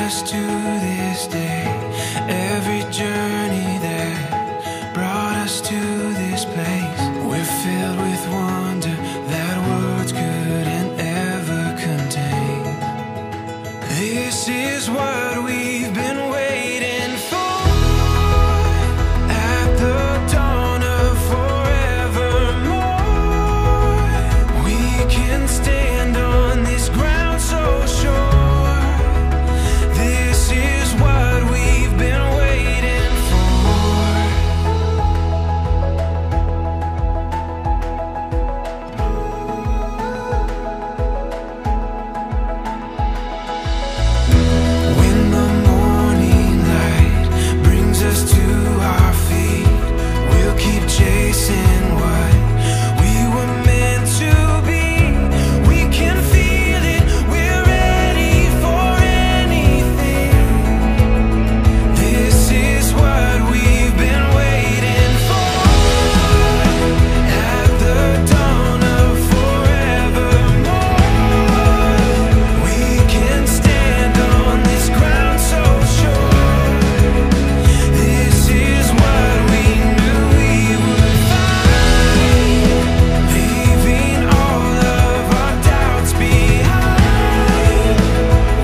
us to this day, every journey that brought us to this place. We're filled with wonder that words couldn't ever contain. This is what we've been waiting for, at the dawn of forevermore. We can stand on this ground so sure. This is what we've been waiting for. When the morning light brings us to our feet, we'll keep chasing what we were meant to be. We can feel it, we're ready for anything. This is what we've been waiting for, at the dawn of forevermore. We can stand on this ground so sure. This is what we knew we would find, leaving all of our doubts behind.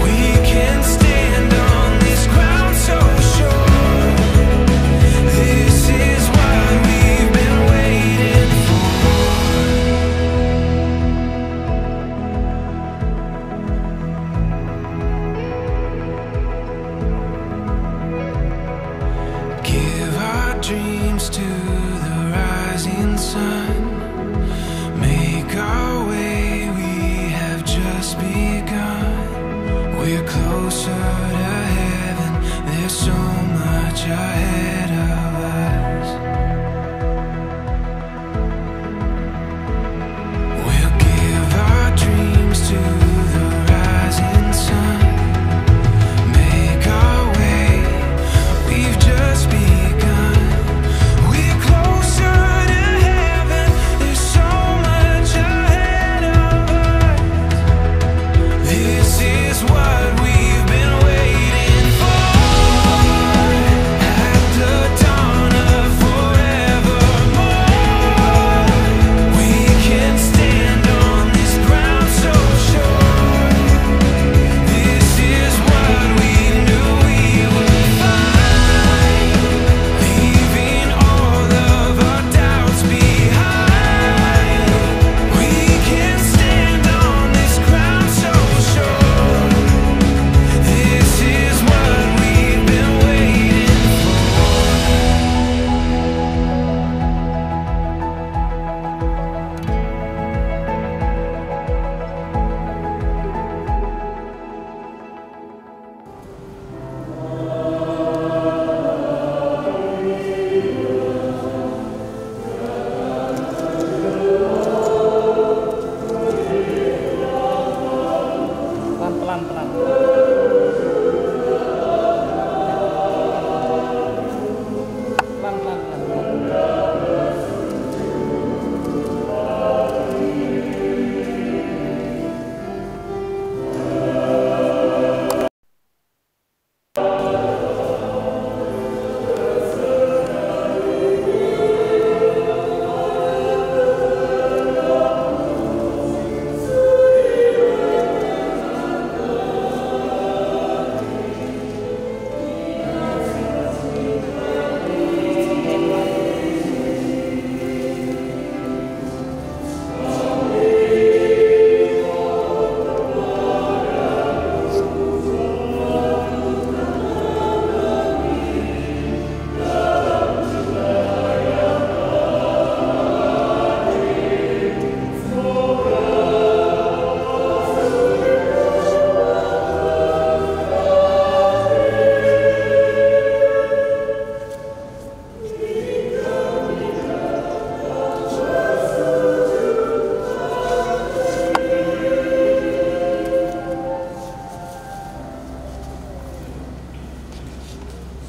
We can stand on this ground so sure. This is what we've been waiting for. Give our dreams to the rising sun. Make our way, we have just begun. We're closer to heaven, there's so much ahead of us. We'll give our dreams to the rising sun. Make our way, we've just begun. We're closer to heaven, there's so much ahead of us. This is what we've been waiting for, at the dawn of forevermore. We can stand on this ground so sure. This is what we knew we would find, leaving all of our doubts behind. We can stand on this ground so sure. This is what we've been waiting for. Pelan-pelan.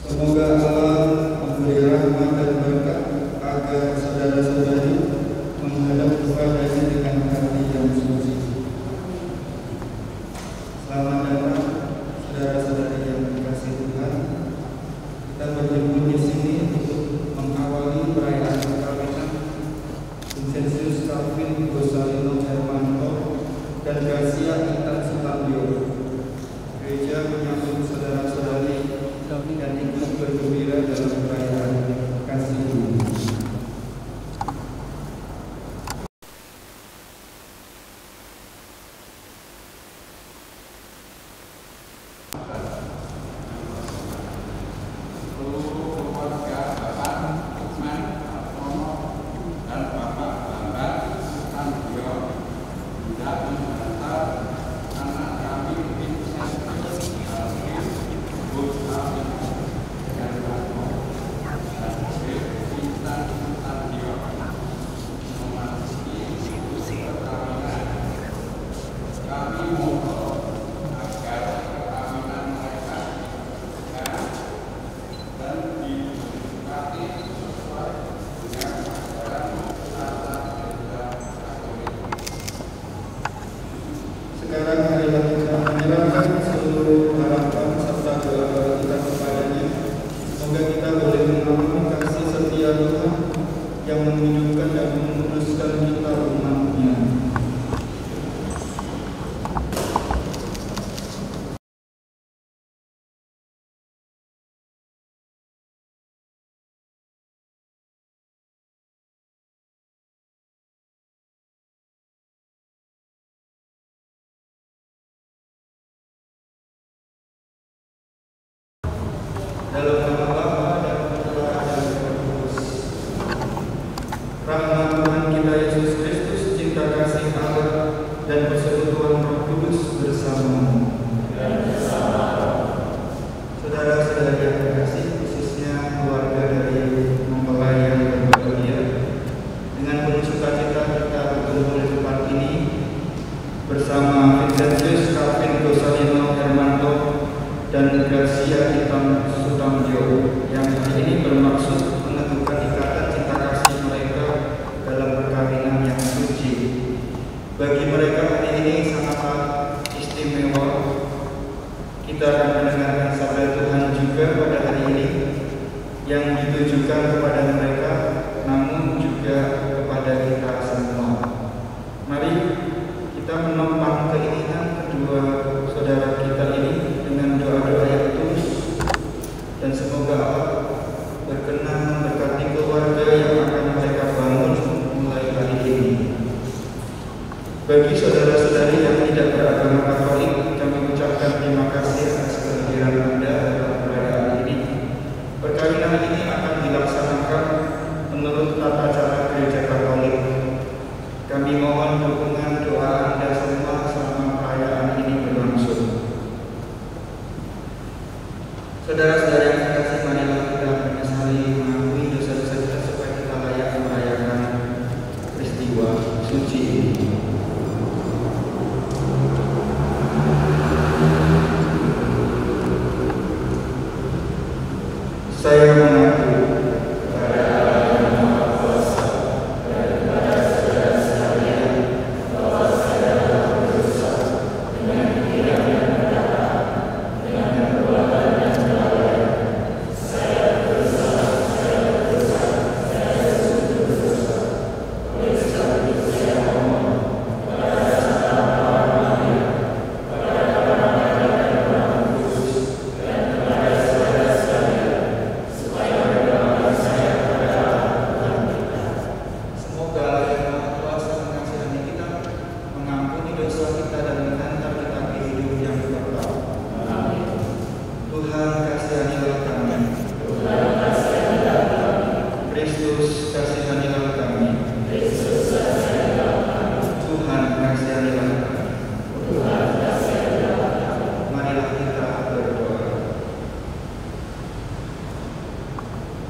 Semoga Allah memberi rahmat dan berkat agar saudara-saudari menghadap kepadanya dengan hati yang suci. Selamat datang saudara-saudari kasih Tuhan, kita berkumpul di sini untuk mengawali perayaan perkawinan Vincentius Calvin Gosalino Hermanto dan Gracia Intan Sutandio. Gereja menyambut saudara-saudari dan ikut bergembira dalam perayaan kasih ini. Sekarang marilah kita menyerahkan seluruh harapan serta doa kita kepadanya. Semoga kita boleh mengalami kasih setia Tuhan yang menghidupkan dan menguduskan kita umat-Nya. Dalam nama Bapa dan Putra dan Roh Kudus. Rahmat Tuhan kita Yesus Kristus, cinta kasih Allah dan persekutuan Roh Kudus bersamamu. Saudara-saudari yang terkasih, khususnya keluarga dari mempelai yang berbahagia, dengan penuh sukacita kita berkumpul di tempat ini bersama Vincentius Calvin Gosalino Hermanto dan Gracia Intan Sutandio yang hari ini bermaksud menentukan ikatan cinta kasih mereka dalam perkawinan yang suci. Bagi mereka hari ini sangatlah istimewa. Kita akan mendengarkan sabda Tuhan juga pada hari ini yang ditujukan kepada mereka, namun juga kepada kita semua. Mari kita menopang keinginan kedua saudara kita ini dengan doa-doa yang tulus, dan semoga Allah berkenan memberkati keluarga yang akan mereka bangun mulai hari ini. Bagi saudara-saudari yang tidak beragama Katolik, kami ucapkan terima kasih atas kehadiran Anda dalam perayaan ini. Perkawinan ini akan dilaksanakan menurut tata cara Gereja Katolik. Kami mohon dukungan doa Anda semua selama perayaan ini berlangsung. Saudara-saudara yang terkasih, marilah kita menyesali mengakui dosa-dosa kita supaya kita layak merayakan peristiwa suci ini. Saya mengaku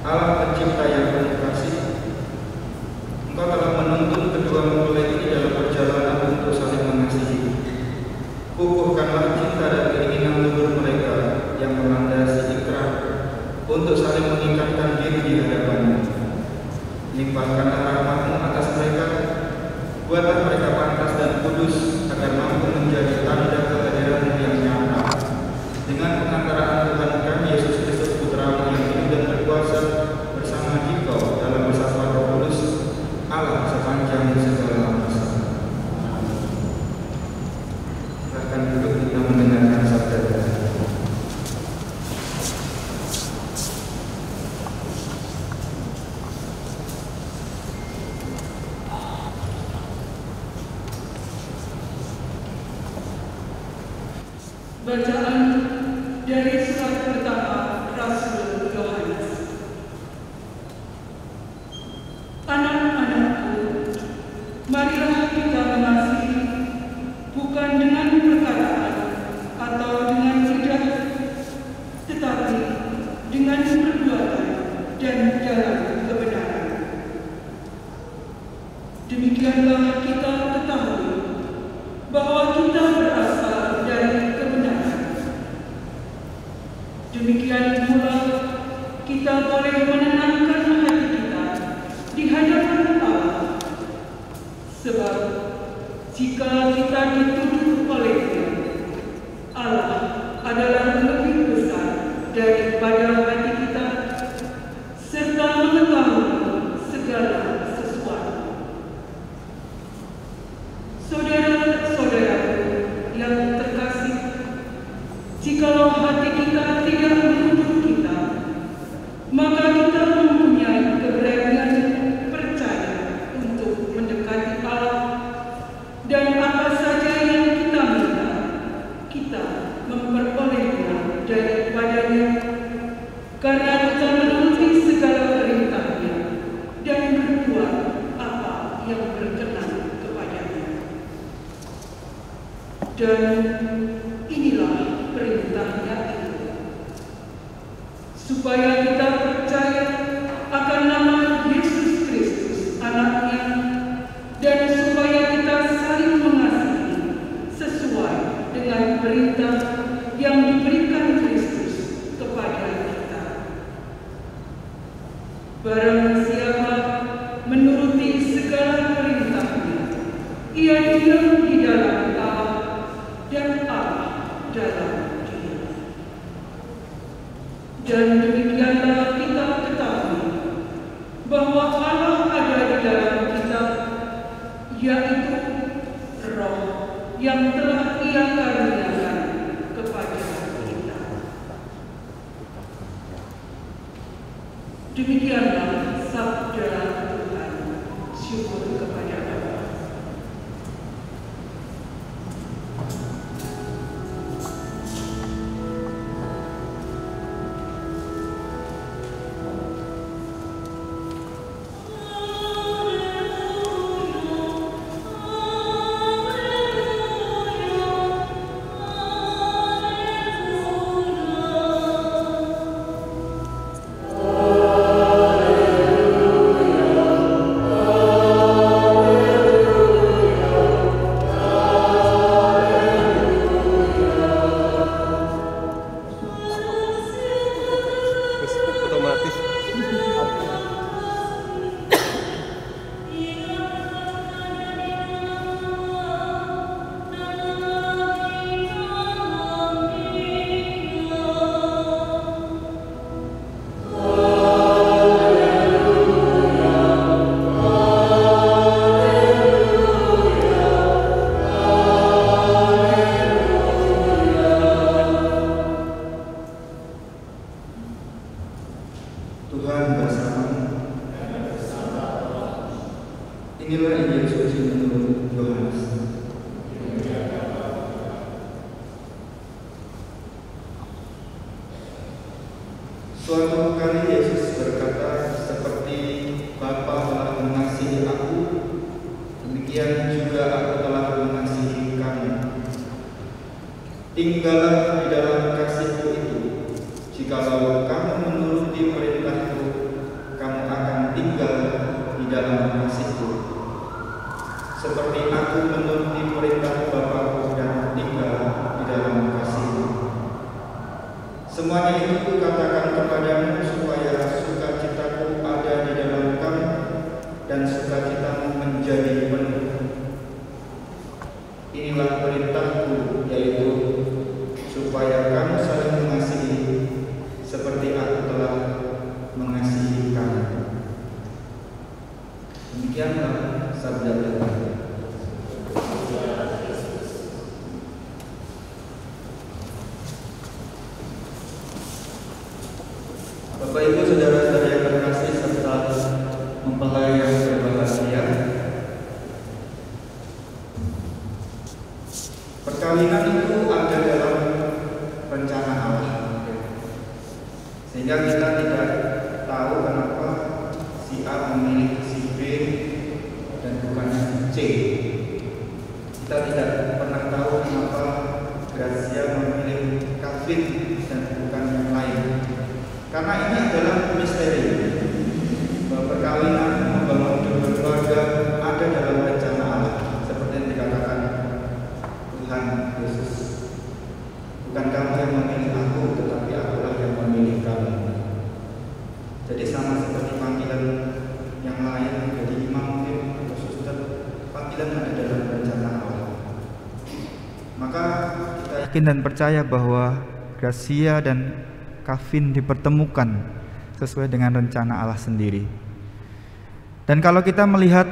Allah Pencipta yang penuh kasih, Engkau telah menuntun kedua mempelai ini dalam perjalanan untuk saling mengasihi. Kukuhkanlah cinta dan keinginan luhur mereka yang melandasi ikrar untuk saling mengikatkan diri di hadapan-Mu. Limpahkanlah rahmat-Mu atas mereka, buatlah mereka pantas dan kudus agar mampu menjadi tanda kehadiran-Mu yang nyata. Dengan pengantaraan Tuhan Bacaan dari surat pertama Rasul Yohanes. Anak-anakku, marilah kita mengasihi, bukan dengan perkataan atau dengan lidah, tetapi dengan perbuatan dan jalan kebenaran. Demikianlah kita ketahui bahwa kita berasal dari kebenaran. Demikian pula kita boleh menenangkan hati kita di hadapan Allah, sebab jika kita dituduh olehnya, Allah adalah lebih besar daripada hati kita, serta mengetahui segala sesuatu. Saudara-saudaraku yang terkasih, jikalau hati kita tidak menuduh kita, maka kita mempunyai keberanian percaya untuk mendekati Allah, dan apa saja yang kita minta, kita memperolehnya daripadanya, karena kita menuruti segala perintahnya dan berbuat apa yang berkenan kepadanya. Dan inilah perintahnya itu, supaya kita percaya akan nama Yesus Kristus anaknya, dan supaya kita saling mengasihi sesuai dengan perintah yang diberikan Kristus kepada kita. Barang siapa menuruti segala perintahnya, ia diam di dalam Allah dan Allah dalam dia. Dan demikianlah kita ketahui bahwa Allah ada di dalam kita, yaitu Roh yang telah Ia karuniakan kepada kita. Demikianlah sabda Tuhan. Syukur kepada Allah. Tuhan bersama. Inilah Injil suci menurut Yohanes. Suatu kali Yesus berkata, seperti Bapa telah mengasihi aku, demikian juga aku telah mengasihi kamu. Tinggallah di dalam kasih-Ku itu. Jikalau kamu menuruti perintah-Ku, kamu akan tinggal di dalam kasih-Ku, seperti aku menuruti perintah Bapa-Ku dan tinggal di dalam kasih-Ku. Semuanya itu Kukatakan kepadamu, supaya sukacita-Ku ada di dalam kamu, dan sukacitamu menjadi penuh. Inilah perintah-Ku, yaitu supaya kamu saling mengasihi, seperti aku telah mengasihi kamu. Demikianlah sabda Tuhan. Bapak Ibu saudara-saudara yang terkasih serta mempelai yang berbahagia, perkawinan itu ada dalam Kavin dan bukan yang lain. Karena ini adalah misteri bahwa perkawinan, membangun hidup berkeluarga ada dalam rencana Allah, seperti yang dikatakan Tuhan Yesus. Bukan kamu yang memilih aku, tetapi akulah yang memilih kamu. Jadi sama seperti panggilan yang lain, jadi imam atau suster, panggilan ada dalam rencana Allah. Maka kita yakin dan percaya bahwa Gracia dan Kavin dipertemukan sesuai dengan rencana Allah sendiri. Dan kalau kita melihat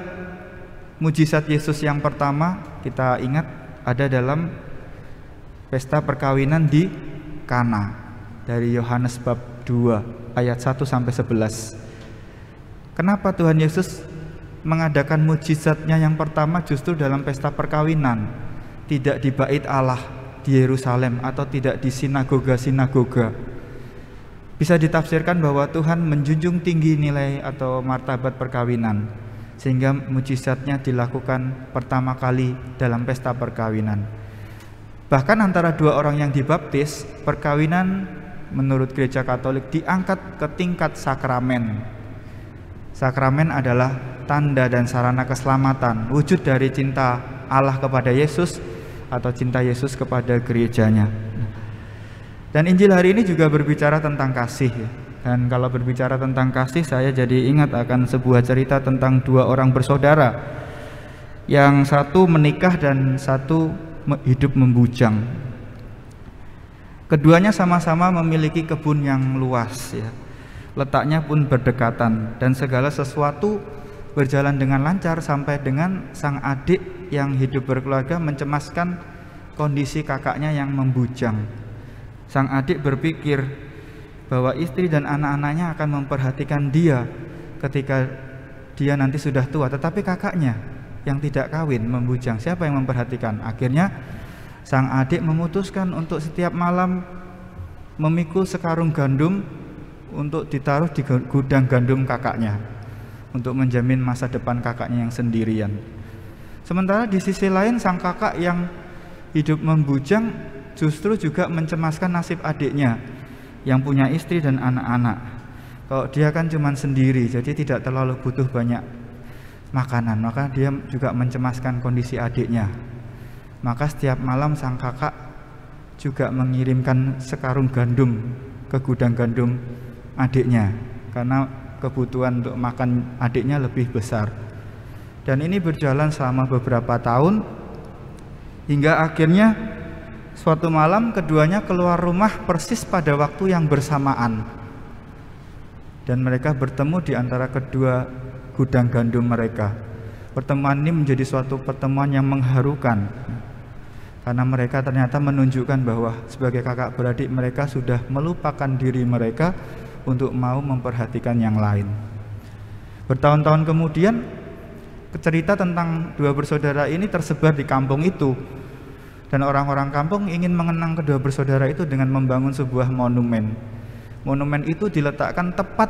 mujizat Yesus yang pertama, kita ingat ada dalam pesta perkawinan di Kana dari Yohanes bab 2 ayat 1 sampai 11. Kenapa Tuhan Yesus mengadakan mujizatnya yang pertama justru dalam pesta perkawinan, tidak di bait Allah di Yerusalem atau tidak di sinagoga-sinagoga? Bisa ditafsirkan bahwa Tuhan menjunjung tinggi nilai atau martabat perkawinan, sehingga mujizatnya dilakukan pertama kali dalam pesta perkawinan. Bahkan antara dua orang yang dibaptis, perkawinan menurut Gereja Katolik diangkat ke tingkat sakramen. Sakramen adalah tanda dan sarana keselamatan, wujud dari cinta Allah kepada Yesus atau cinta Yesus kepada gerejanya. Dan Injil hari ini juga berbicara tentang kasih. Dan kalau berbicara tentang kasih, saya jadi ingat akan sebuah cerita tentang dua orang bersaudara, yang satu menikah dan satu hidup membujang. Keduanya sama-sama memiliki kebun yang luas, ya. Letaknya pun berdekatan, dan segala sesuatu berjalan dengan lancar sampai dengan sang adik yang hidup berkeluarga mencemaskan kondisi kakaknya yang membujang. Sang adik berpikir bahwa istri dan anak-anaknya akan memperhatikan dia ketika dia nanti sudah tua, tetapi kakaknya yang tidak kawin membujang, siapa yang memperhatikan? Akhirnya sang adik memutuskan untuk setiap malam memikul sekarung gandum untuk ditaruh di gudang gandum kakaknya, untuk menjamin masa depan kakaknya yang sendirian. Sementara di sisi lain sang kakak yang hidup membujang justru juga mencemaskan nasib adiknya yang punya istri dan anak-anak. Kalau dia kan cuma sendiri, jadi tidak terlalu butuh banyak makanan, maka dia juga mencemaskan kondisi adiknya. Maka setiap malam sang kakak juga mengirimkan sekarung gandum ke gudang gandum adiknya, karena kebutuhan untuk makan adiknya lebih besar. Dan ini berjalan selama beberapa tahun, hingga akhirnya suatu malam keduanya keluar rumah persis pada waktu yang bersamaan, dan mereka bertemu di antara kedua gudang gandum mereka. Pertemuan ini menjadi suatu pertemuan yang mengharukan, karena mereka ternyata menunjukkan bahwa sebagai kakak beradik mereka sudah melupakan diri mereka untuk mau memperhatikan yang lain. Bertahun-tahun kemudian, cerita tentang dua bersaudara ini tersebar di kampung itu. Dan orang-orang kampung ingin mengenang kedua bersaudara itu dengan membangun sebuah monumen. Monumen itu diletakkan tepat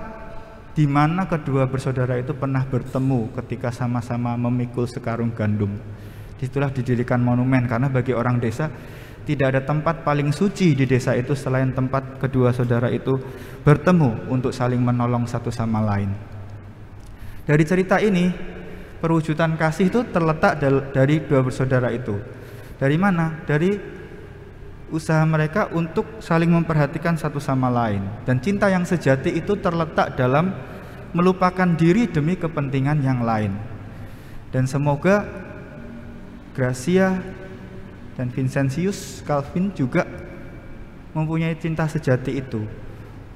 di mana kedua bersaudara itu pernah bertemu ketika sama-sama memikul sekarung gandum. Disitulah didirikan monumen, karena bagi orang desa tidak ada tempat paling suci di desa itu selain tempat kedua saudara itu bertemu untuk saling menolong satu sama lain. Dari cerita ini, perwujudan kasih itu terletak dari dua bersaudara itu. Dari mana? Dari usaha mereka untuk saling memperhatikan satu sama lain. Dan cinta yang sejati itu terletak dalam melupakan diri demi kepentingan yang lain. Dan semoga Gracia dan Vincentius Calvin juga mempunyai cinta sejati itu,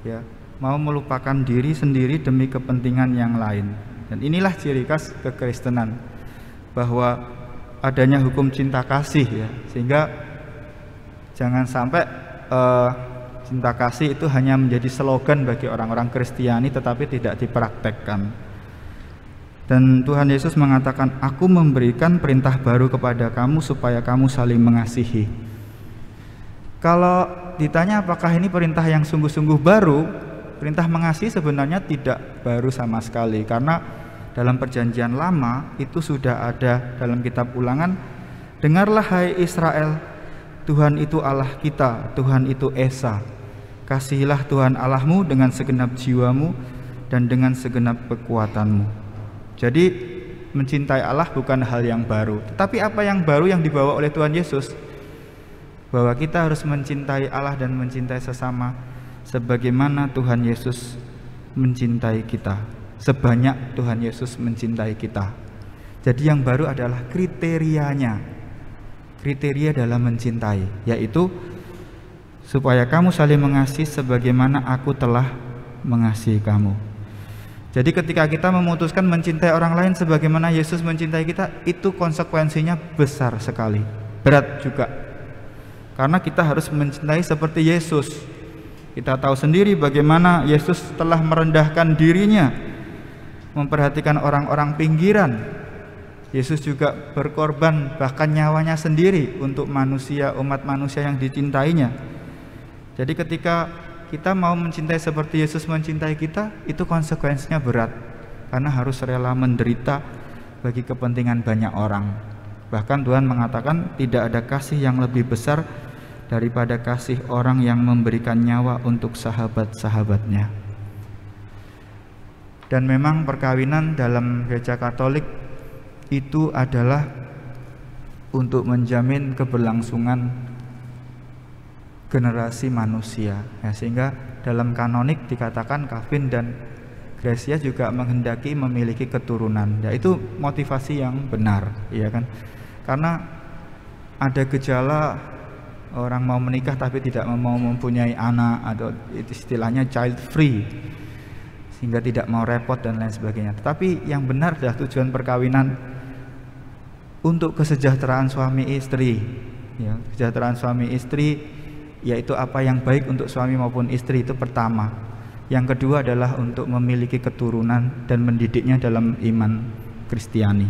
ya, mau melupakan diri sendiri demi kepentingan yang lain. Dan inilah ciri khas kekristenan, bahwa adanya hukum cinta kasih, ya, sehingga jangan sampai cinta kasih itu hanya menjadi slogan bagi orang-orang Kristiani tetapi tidak dipraktekkan. Dan Tuhan Yesus mengatakan, aku memberikan perintah baru kepada kamu supaya kamu saling mengasihi. Kalau ditanya apakah ini perintah yang sungguh-sungguh baru, perintah mengasihi sebenarnya tidak baru sama sekali, karena dalam perjanjian lama itu sudah ada dalam kitab Ulangan. Dengarlah hai Israel, Tuhan itu Allah kita, Tuhan itu Esa. Kasihilah Tuhan Allahmu dengan segenap jiwamu dan dengan segenap kekuatanmu. Jadi mencintai Allah bukan hal yang baru. Tetapi apa yang baru yang dibawa oleh Tuhan Yesus? Bahwa kita harus mencintai Allah dan mencintai sesama sebagaimana Tuhan Yesus mencintai kita, sebanyak Tuhan Yesus mencintai kita. Jadi yang baru adalah kriterianya, kriteria dalam mencintai, yaitu supaya kamu saling mengasihi sebagaimana aku telah mengasihi kamu. Jadi ketika kita memutuskan mencintai orang lain sebagaimana Yesus mencintai kita, itu konsekuensinya besar sekali, berat juga. Karena kita harus mencintai seperti Yesus. Kita tahu sendiri bagaimana Yesus telah merendahkan dirinya, memperhatikan orang-orang pinggiran. Yesus juga berkorban bahkan nyawanya sendiri untuk manusia, umat manusia yang dicintainya. Jadi ketika kita mau mencintai seperti Yesus mencintai kita, itu konsekuensinya berat, karena harus rela menderita bagi kepentingan banyak orang. Bahkan Tuhan mengatakan tidak ada kasih yang lebih besar daripada kasih orang yang memberikan nyawa untuk sahabat-sahabatnya. Dan memang perkawinan dalam Gereja Katolik itu adalah untuk menjamin keberlangsungan generasi manusia, ya, sehingga dalam kanonik dikatakan Calvin dan Gracia juga menghendaki memiliki keturunan. Ya, itu motivasi yang benar, ya kan? Karena ada gejala orang mau menikah tapi tidak mau mempunyai anak, atau istilahnya child free, sehingga tidak mau repot dan lain sebagainya. Tetapi yang benar adalah tujuan perkawinan untuk kesejahteraan suami istri, ya, kesejahteraan suami istri, yaitu apa yang baik untuk suami maupun istri, itu pertama. Yang kedua adalah untuk memiliki keturunan dan mendidiknya dalam iman Kristiani.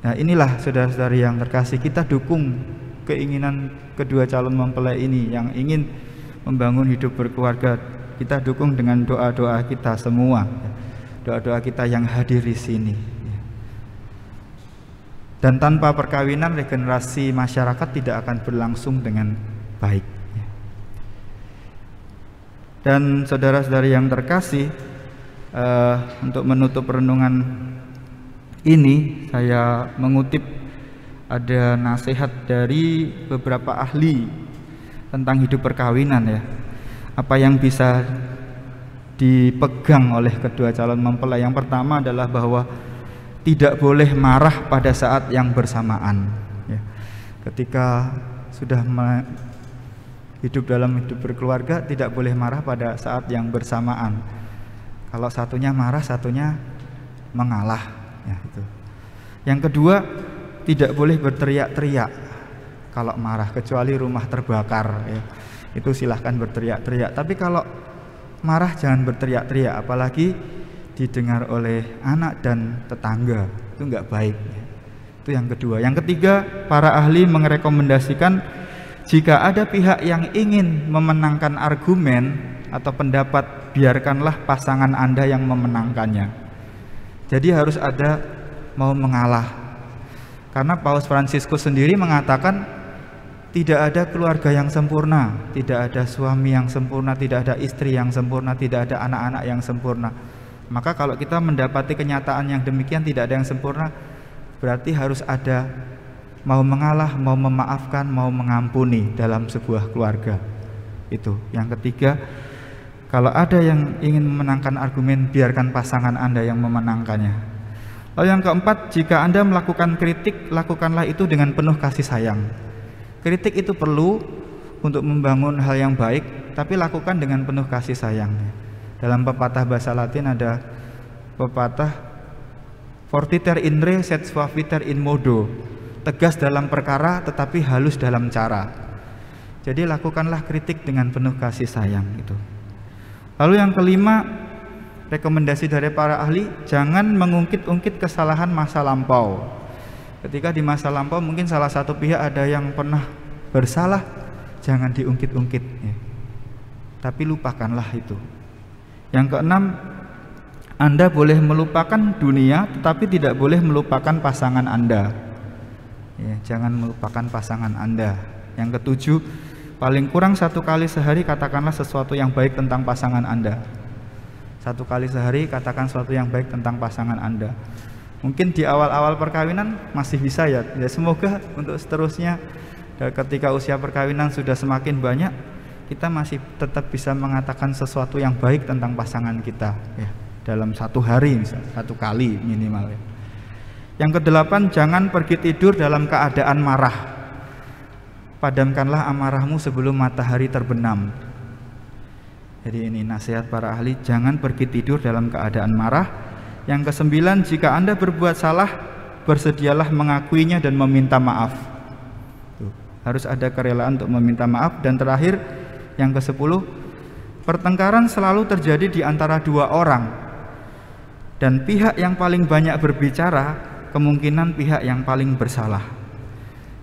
Nah, inilah saudara-saudari yang terkasih, kita dukung keinginan kedua calon mempelai ini yang ingin membangun hidup berkeluarga. Kita dukung dengan doa-doa kita semua, doa-doa kita yang hadir di sini. Dan tanpa perkawinan, regenerasi masyarakat tidak akan berlangsung dengan baik. Dan saudara-saudari yang terkasih, untuk menutup renungan ini, saya mengutip ada nasihat dari beberapa ahli tentang hidup perkawinan, ya. Apa yang bisa dipegang oleh kedua calon mempelai? Yang pertama adalah bahwa tidak boleh marah pada saat yang bersamaan, ya. Ketika sudah hidup dalam hidup berkeluarga, tidak boleh marah pada saat yang bersamaan. Kalau satunya marah, satunya mengalah, ya, itu. Yang kedua, tidak boleh berteriak-teriak kalau marah, kecuali rumah terbakar, ya. Itu silahkan berteriak-teriak. Tapi kalau marah jangan berteriak-teriak, apalagi didengar oleh anak dan tetangga, itu enggak baik, ya. Itu yang kedua. Yang ketiga, para ahli merekomendasikan jika ada pihak yang ingin memenangkan argumen atau pendapat, biarkanlah pasangan Anda yang memenangkannya. Jadi harus ada mau mengalah. Karena Paus Fransiskus sendiri mengatakan tidak ada keluarga yang sempurna, tidak ada suami yang sempurna, tidak ada istri yang sempurna, tidak ada anak-anak yang sempurna. Maka kalau kita mendapati kenyataan yang demikian, tidak ada yang sempurna, berarti harus ada mau mengalah, mau memaafkan, mau mengampuni dalam sebuah keluarga. Itu. Yang ketiga, kalau ada yang ingin memenangkan argumen, biarkan pasangan Anda yang memenangkannya. Lalu yang keempat, jika Anda melakukan kritik, lakukanlah itu dengan penuh kasih sayang. Kritik itu perlu untuk membangun hal yang baik, tapi lakukan dengan penuh kasih sayang. Dalam pepatah bahasa Latin ada pepatah fortiter in re sed suaviter in modo, tegas dalam perkara tetapi halus dalam cara. Jadi lakukanlah kritik dengan penuh kasih sayang itu. Lalu yang kelima, rekomendasi dari para ahli, jangan mengungkit-ungkit kesalahan masa lampau. Ketika di masa lampau mungkin salah satu pihak ada yang pernah bersalah, jangan diungkit-ungkit, ya. Tapi lupakanlah itu. Yang keenam, Anda boleh melupakan dunia tetapi tidak boleh melupakan pasangan Anda. Ya, jangan melupakan pasangan Anda. Yang ketujuh, paling kurang 1 kali sehari katakanlah sesuatu yang baik tentang pasangan Anda. 1 kali sehari katakan sesuatu yang baik tentang pasangan Anda. Mungkin di awal-awal perkawinan masih bisa ya. Ya semoga untuk seterusnya ketika usia perkawinan sudah semakin banyak, kita masih tetap bisa mengatakan sesuatu yang baik tentang pasangan kita ya, dalam 1 hari misalnya, 1 kali minimal ya. Yang kedelapan, jangan pergi tidur dalam keadaan marah. Padamkanlah amarahmu sebelum matahari terbenam. Jadi ini nasihat para ahli, jangan pergi tidur dalam keadaan marah. Yang kesembilan, jika Anda berbuat salah, bersedialah mengakuinya dan meminta maaf. Tuh, harus ada kerelaan untuk meminta maaf. Dan terakhir, yang ke-10, pertengkaran selalu terjadi di antara 2 orang. Dan pihak yang paling banyak berbicara kemungkinan pihak yang paling bersalah.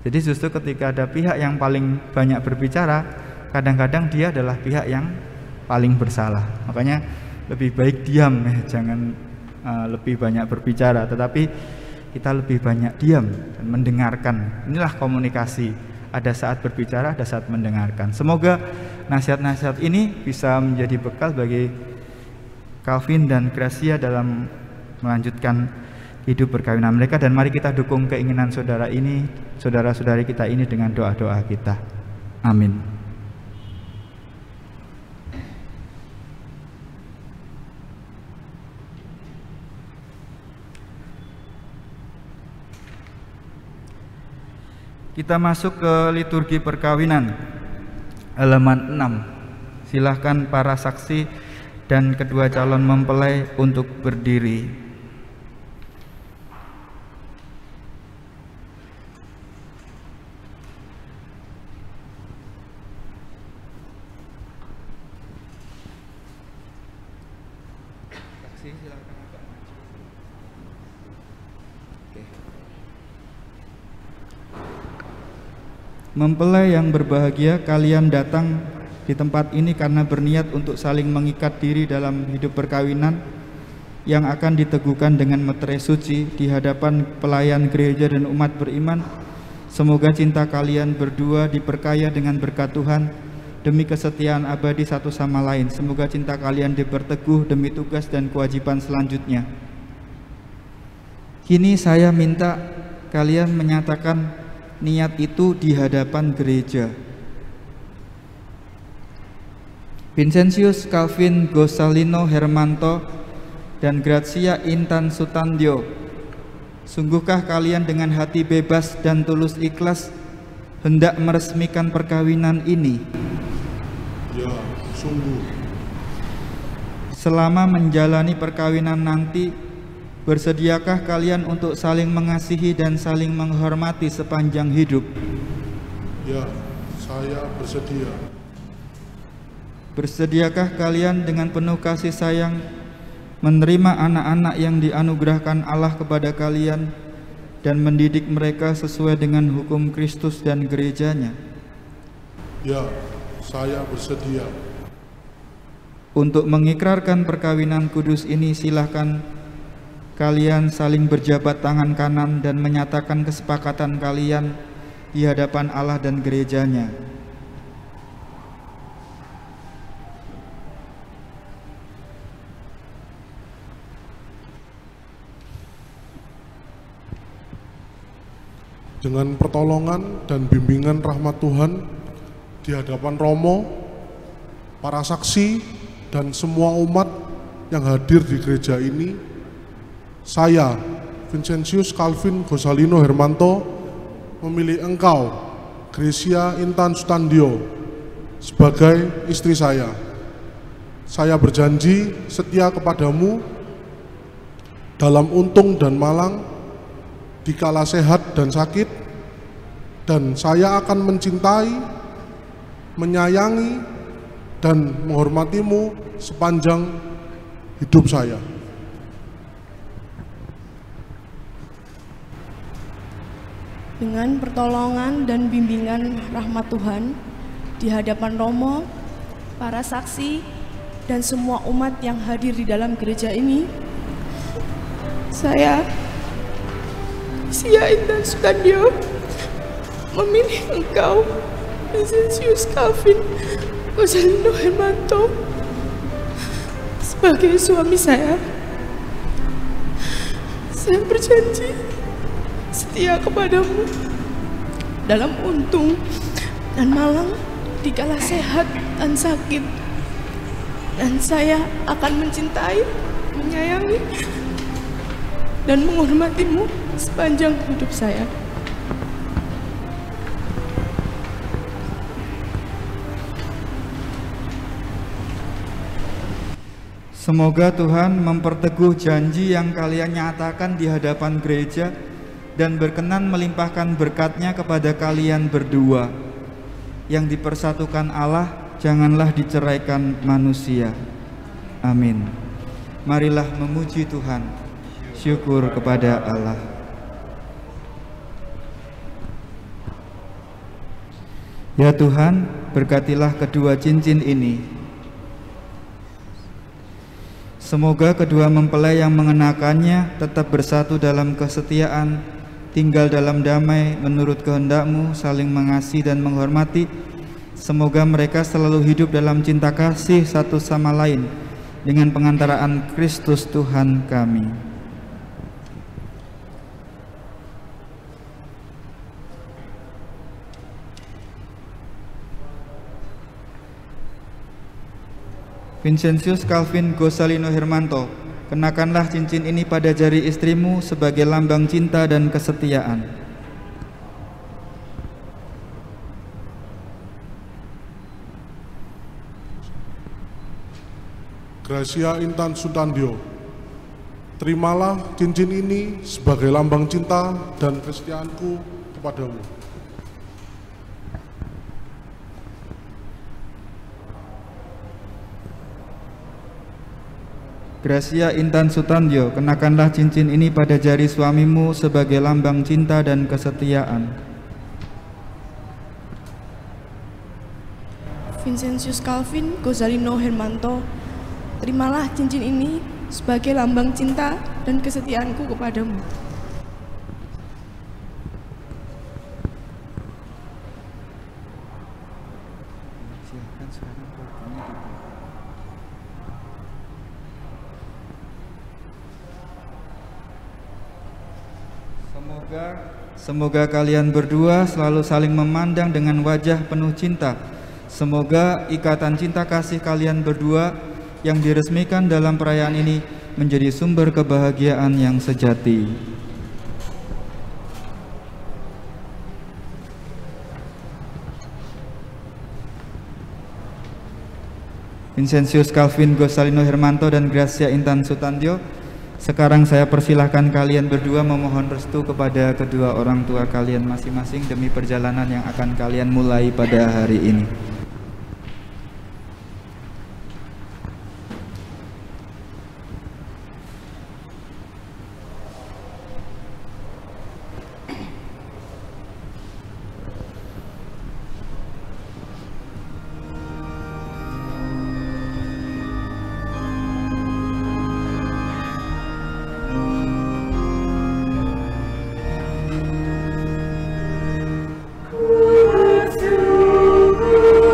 Jadi justru ketika ada pihak yang paling banyak berbicara, kadang-kadang dia adalah pihak yang paling bersalah. Makanya lebih baik diam ya, jangan lebih banyak berbicara, tetapi kita lebih banyak diam dan mendengarkan. Inilah komunikasi. Ada saat berbicara, ada saat mendengarkan. Semoga nasihat-nasihat ini bisa menjadi bekal bagi Calvin dan Gracia dalam melanjutkan hidup perkawinan mereka, dan mari kita dukung keinginan saudara ini, saudara-saudari kita ini dengan doa-doa kita. Amin. Kita masuk ke liturgi perkawinan halaman 6. Silahkan para saksi dan kedua calon mempelai untuk berdiri. Mempelai yang berbahagia, kalian datang di tempat ini karena berniat untuk saling mengikat diri dalam hidup perkawinan yang akan diteguhkan dengan meterai suci di hadapan pelayan gereja dan umat beriman. Semoga cinta kalian berdua diperkaya dengan berkat Tuhan demi kesetiaan abadi satu sama lain. Semoga cinta kalian diperteguh demi tugas dan kewajiban selanjutnya. Kini saya minta kalian menyatakan niat itu di hadapan gereja. Vincentius Calvin Gosalino Hermanto dan Gracia Intan Sutandio, sungguhkah kalian dengan hati bebas dan tulus ikhlas hendak meresmikan perkawinan ini? Ya, sungguh. Selama menjalani perkawinan nanti, bersediakah kalian untuk saling mengasihi dan saling menghormati sepanjang hidup? Ya, saya bersedia. Bersediakah kalian dengan penuh kasih sayang menerima anak-anak yang dianugerahkan Allah kepada kalian dan mendidik mereka sesuai dengan hukum Kristus dan gerejanya? Ya, saya bersedia. Untuk mengikrarkan perkawinan kudus ini, silahkan kalian saling berjabat tangan kanan dan menyatakan kesepakatan kalian di hadapan Allah dan gerejanya. Dengan pertolongan dan bimbingan rahmat Tuhan di hadapan Romo, para saksi, dan semua umat yang hadir di gereja ini, saya, Vincentius Calvin Gosalino Hermanto, memilih engkau, Gracia Intan Sutandio, sebagai istri saya. Saya berjanji setia kepadamu dalam untung dan malang, dikala sehat dan sakit, dan saya akan mencintai, menyayangi, dan menghormatimu sepanjang hidup saya. Dengan pertolongan dan bimbingan rahmat Tuhan di hadapan Romo, para saksi, dan semua umat yang hadir di dalam gereja ini, saya, Gracia Intan Sutandio, memilih engkau, Vincenzius Calvin Gozalino Hermanto, sebagai suami saya. Saya berjanji setia kepadamu dalam untung dan malang, dikala sehat dan sakit. Dan saya akan mencintai, menyayangi, dan menghormatimu sepanjang hidup saya. Semoga Tuhan memperteguh janji yang kalian nyatakan di hadapan gereja dan berkenan melimpahkan berkat-Nya kepada kalian berdua. Yang dipersatukan Allah, janganlah diceraikan manusia. Amin. Marilah memuji Tuhan. Syukur kepada Allah. Ya Tuhan, berkatilah kedua cincin ini. Semoga kedua mempelai yang mengenakannya tetap bersatu dalam kesetiaan, tinggal dalam damai menurut kehendak-Mu, saling mengasihi dan menghormati. Semoga mereka selalu hidup dalam cinta kasih satu sama lain dengan pengantaraan Kristus Tuhan kami. Vincenzius Calvin Gozalino Hermanto, kenakanlah cincin ini pada jari istrimu sebagai lambang cinta dan kesetiaan. Gracia Intan Sutandio, terimalah cincin ini sebagai lambang cinta dan kesetiaanku kepadamu. Gracia Intan Sutandio, kenakanlah cincin ini pada jari suamimu sebagai lambang cinta dan kesetiaan. Vincenzius Calvin Gozalino Hermanto, terimalah cincin ini sebagai lambang cinta dan kesetiaanku kepadamu. Semoga kalian berdua selalu saling memandang dengan wajah penuh cinta. Semoga ikatan cinta kasih kalian berdua yang diresmikan dalam perayaan ini menjadi sumber kebahagiaan yang sejati. Vincenzius Calvin Gozalino Hermanto dan Gracia Intan Sutandio, sekarang saya persilahkan kalian berdua memohon restu kepada kedua orang tua kalian masing-masing demi perjalanan yang akan kalian mulai pada hari ini. Ku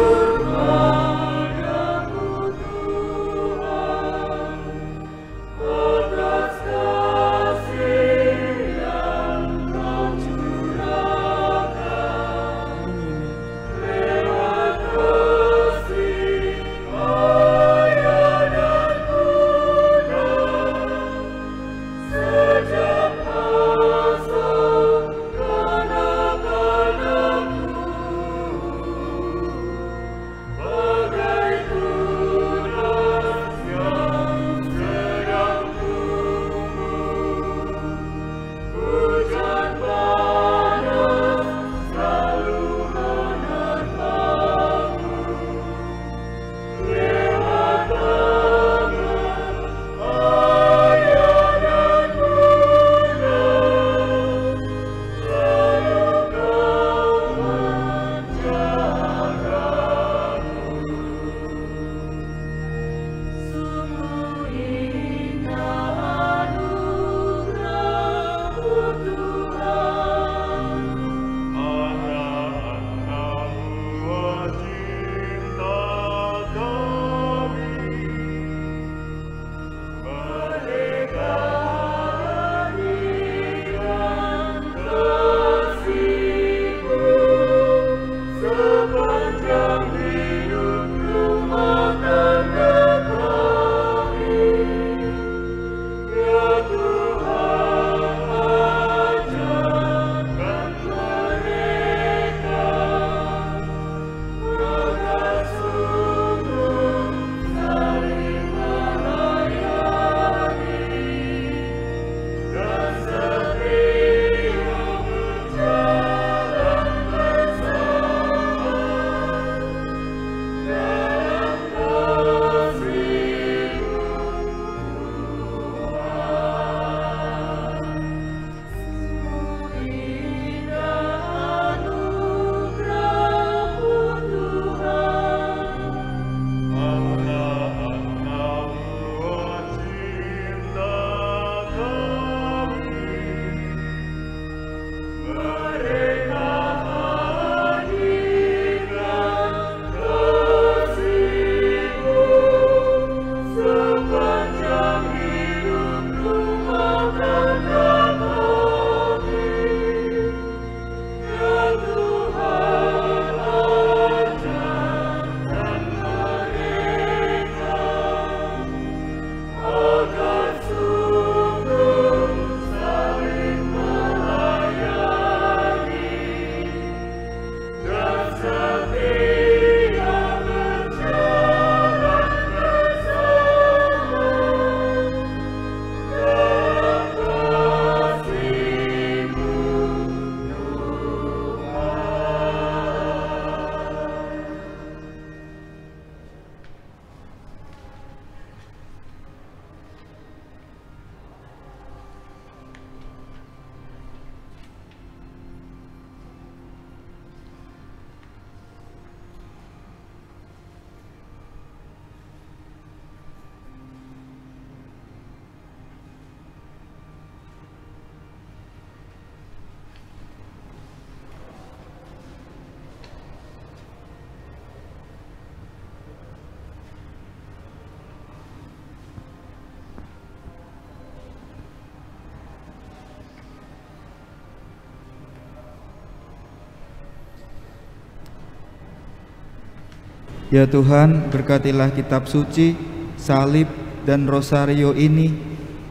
Ya Tuhan, berkatilah kitab suci, salib, dan rosario ini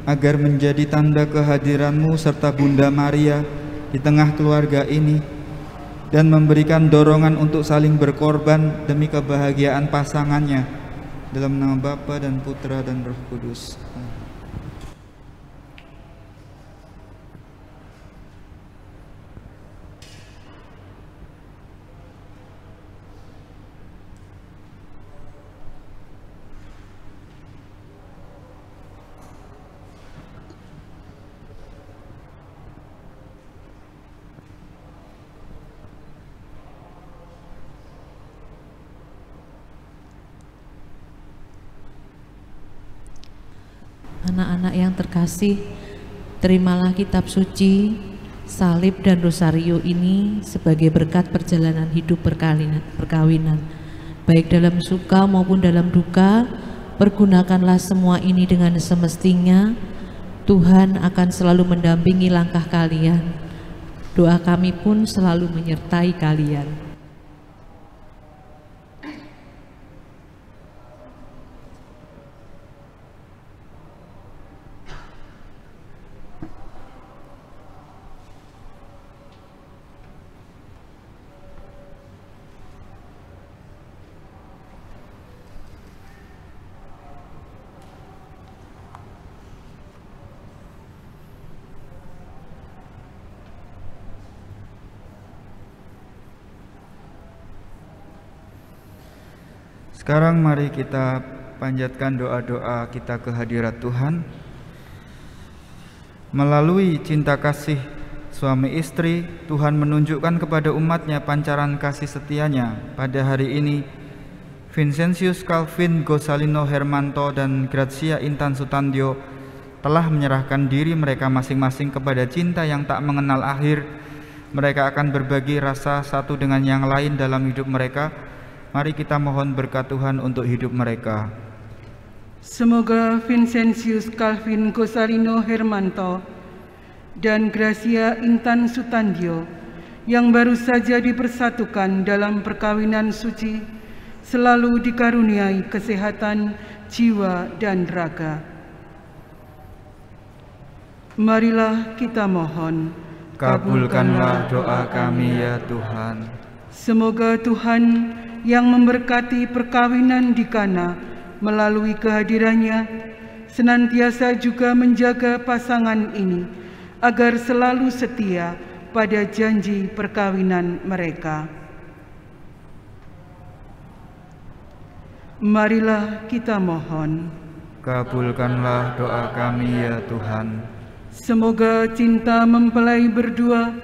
agar menjadi tanda kehadiran-Mu serta Bunda Maria di tengah keluarga ini, dan memberikan dorongan untuk saling berkorban demi kebahagiaan pasangannya. Dalam nama Bapa dan Putra dan Roh Kudus. Anak-anak yang terkasih, terimalah kitab suci, salib dan rosario ini sebagai berkat perjalanan hidup perkawinan. Baik dalam suka maupun dalam duka, pergunakanlah semua ini dengan semestinya. Tuhan akan selalu mendampingi langkah kalian. Doa kami pun selalu menyertai kalian. Sekarang mari kita panjatkan doa-doa kita ke hadirat Tuhan. Melalui cinta kasih suami istri, Tuhan menunjukkan kepada umatnya pancaran kasih setianya. Pada hari ini, Vincentius Calvin Gossalino Hermanto dan Grazia Intan Sutandio telah menyerahkan diri mereka masing-masing kepada cinta yang tak mengenal akhir. Mereka akan berbagi rasa satu dengan yang lain dalam hidup mereka. Mari kita mohon berkat Tuhan untuk hidup mereka. Semoga Vincentius Calvin Gossalino Hermanto dan Grazia Intan Sutandio yang baru saja dipersatukan dalam perkawinan suci selalu dikaruniai kesehatan jiwa dan raga. Marilah kita mohon. Kabulkanlah doa kami ya Tuhan. Semoga Tuhan yang memberkati perkawinan di Kana melalui kehadirannya senantiasa juga menjaga pasangan ini agar selalu setia pada janji perkawinan mereka. Marilah kita mohon. Kabulkanlah doa kami ya Tuhan. Semoga cinta mempelai berdua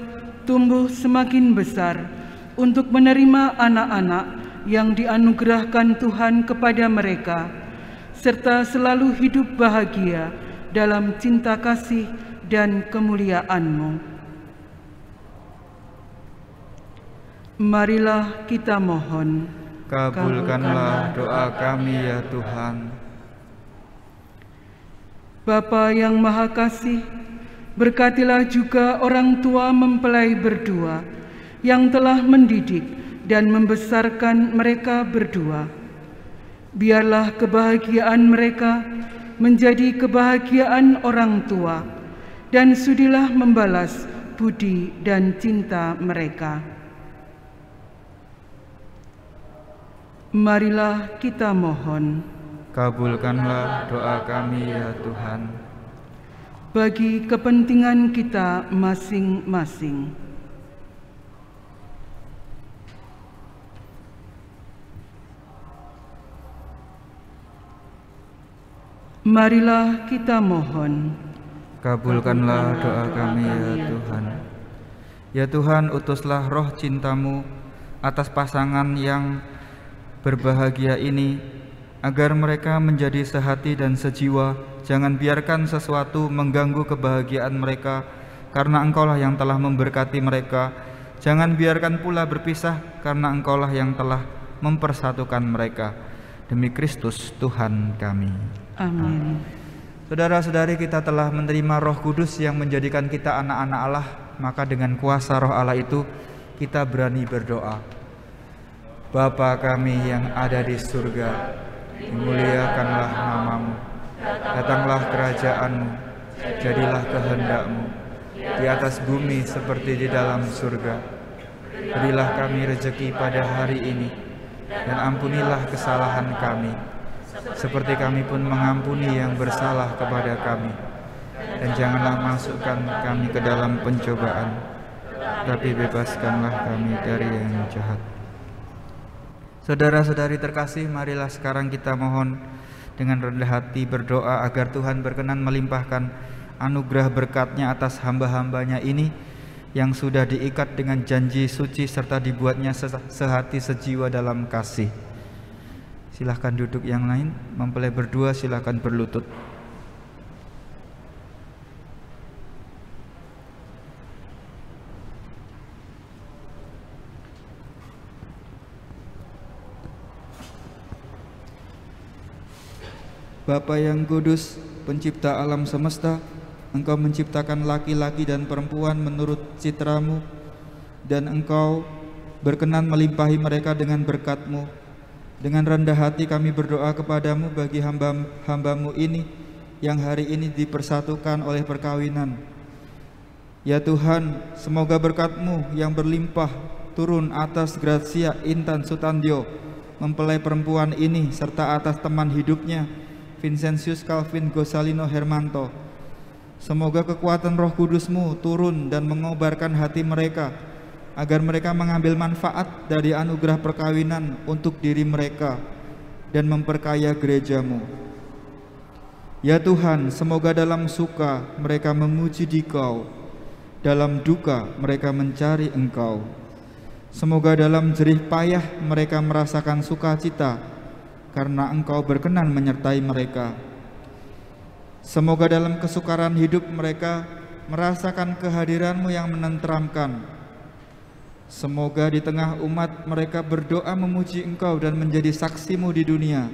tumbuh semakin besar untuk menerima anak-anak yang dianugerahkan Tuhan kepada mereka, serta selalu hidup bahagia dalam cinta kasih dan kemuliaan-Mu. Marilah kita mohon. Kabulkanlah doa kami ya Tuhan. Bapa yang Maha Kasih, berkatilah juga orang tua mempelai berdua yang telah mendidik dan membesarkan mereka berdua. Biarlah kebahagiaan mereka menjadi kebahagiaan orang tua, dan sudilah membalas budi dan cinta mereka. Marilah kita mohon. Kabulkanlah doa kami ya Tuhan. Bagi kepentingan kita masing-masing. Marilah kita mohon. Kabulkanlah doa kami ya Tuhan. Ya Tuhan, utuslah roh cinta-Mu atas pasangan yang berbahagia ini, agar mereka menjadi sehati dan sejiwa. Jangan biarkan sesuatu mengganggu kebahagiaan mereka, karena Engkaulah yang telah memberkati mereka. Jangan biarkan pula berpisah, karena Engkaulah yang telah mempersatukan mereka. Demi Kristus Tuhan kami. Amin. Saudara-saudari, kita telah menerima Roh Kudus yang menjadikan kita anak-anak Allah. Maka dengan kuasa Roh Allah itu kita berani berdoa. Bapa kami yang ada di surga, dimuliakanlah namamu, datanglah kerajaan-Mu, jadilah kehendak-Mu, di atas bumi seperti di dalam surga. Berilah kami rezeki pada hari ini, dan ampunilah kesalahan kami, seperti kami pun mengampuni yang bersalah kepada kami. Dan janganlah masukkan kami ke dalam pencobaan, tapi bebaskanlah kami dari yang jahat. Saudara-saudari terkasih, marilah sekarang kita mohon dengan rendah hati berdoa agar Tuhan berkenan melimpahkan anugerah berkat-Nya atas hamba-hambanya ini yang sudah diikat dengan janji suci serta dibuatnya sehati sejiwa dalam kasih. Silahkan duduk, yang lain mempelai berdua silahkan berlutut. Bapa yang kudus, pencipta alam semesta, Engkau menciptakan laki-laki dan perempuan menurut citra-Mu, dan Engkau berkenan melimpahi mereka dengan berkat-Mu. Dengan rendah hati kami berdoa kepadamu bagi hamba-Mu ini yang hari ini dipersatukan oleh perkawinan. Ya Tuhan, semoga berkat-Mu yang berlimpah turun atas Gracia Intan Sutandio, mempelai perempuan ini, serta atas teman hidupnya Vincentius Calvin Gosalino Hermanto. Semoga kekuatan Roh Kudus-Mu turun dan mengobarkan hati mereka, agar mereka mengambil manfaat dari anugerah perkawinan untuk diri mereka dan memperkaya gereja-Mu. Ya Tuhan, semoga dalam suka mereka memuji Dikau, dalam duka mereka mencari Engkau. Semoga dalam jerih payah mereka merasakan sukacita, karena Engkau berkenan menyertai mereka. Semoga dalam kesukaran hidup mereka merasakan kehadiran-Mu yang menenteramkan. Semoga di tengah umat mereka berdoa memuji Engkau dan menjadi saksi-Mu di dunia.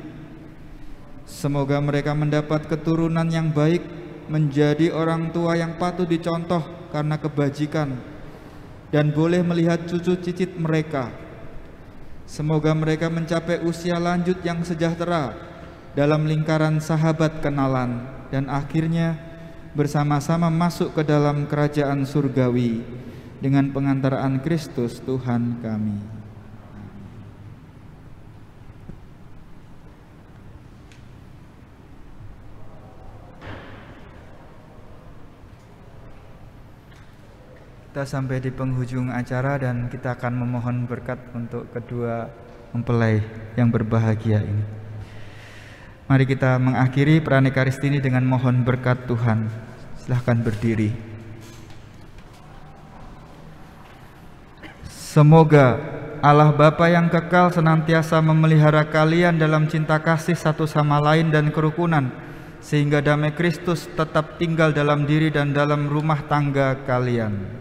Semoga mereka mendapat keturunan yang baik, menjadi orang tua yang patut dicontoh karena kebajikan, dan boleh melihat cucu cicit mereka. Semoga mereka mencapai usia lanjut yang sejahtera dalam lingkaran sahabat kenalan, dan akhirnya bersama-sama masuk ke dalam kerajaan surgawi dengan pengantaraan Kristus Tuhan kami. Kita sampai di penghujung acara dan kita akan memohon berkat untuk kedua mempelai yang berbahagia ini. Mari kita mengakhiri Pranekaristi ini dengan mohon berkat Tuhan. Silahkan berdiri. Semoga Allah Bapa yang kekal senantiasa memelihara kalian dalam cinta kasih satu sama lain dan kerukunan, sehingga damai Kristus tetap tinggal dalam diri dan dalam rumah tangga kalian.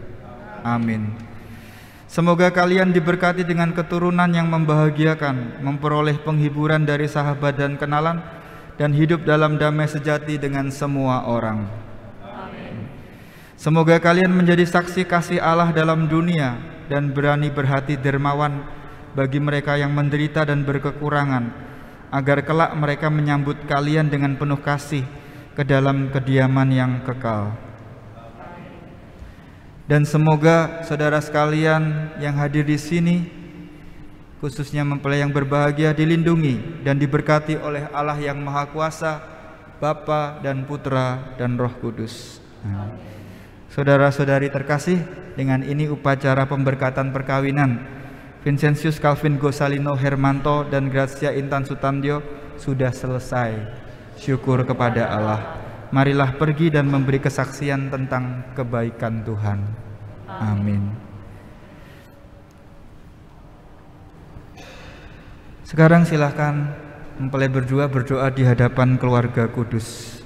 Amin. Semoga kalian diberkati dengan keturunan yang membahagiakan, memperoleh penghiburan dari sahabat dan kenalan, dan hidup dalam damai sejati dengan semua orang. Amin. Semoga kalian menjadi saksi kasih Allah dalam dunia dan berani berhati dermawan bagi mereka yang menderita dan berkekurangan, agar kelak mereka menyambut kalian dengan penuh kasih ke dalam kediaman yang kekal. Dan semoga saudara sekalian yang hadir di sini, khususnya mempelai yang berbahagia, dilindungi dan diberkati oleh Allah yang Maha Kuasa, Bapa dan Putra dan Roh Kudus. Saudara-saudari terkasih, dengan ini upacara pemberkatan perkawinan Vincentius Calvin Gosalino Hermanto dan Gracia Intan Sutandio sudah selesai. Syukur kepada Allah. Marilah pergi dan memberi kesaksian tentang kebaikan Tuhan. Amin. Sekarang silakan mempelai berdua berdoa di hadapan keluarga kudus.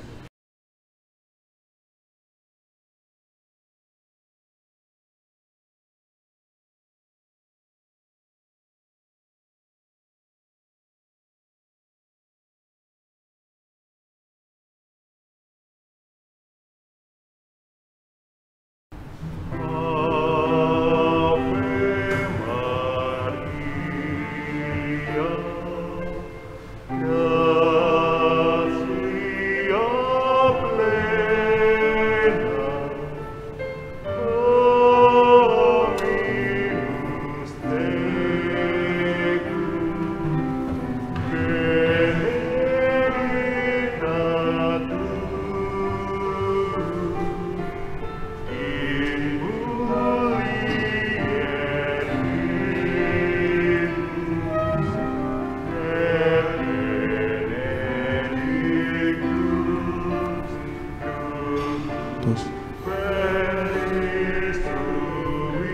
dosa.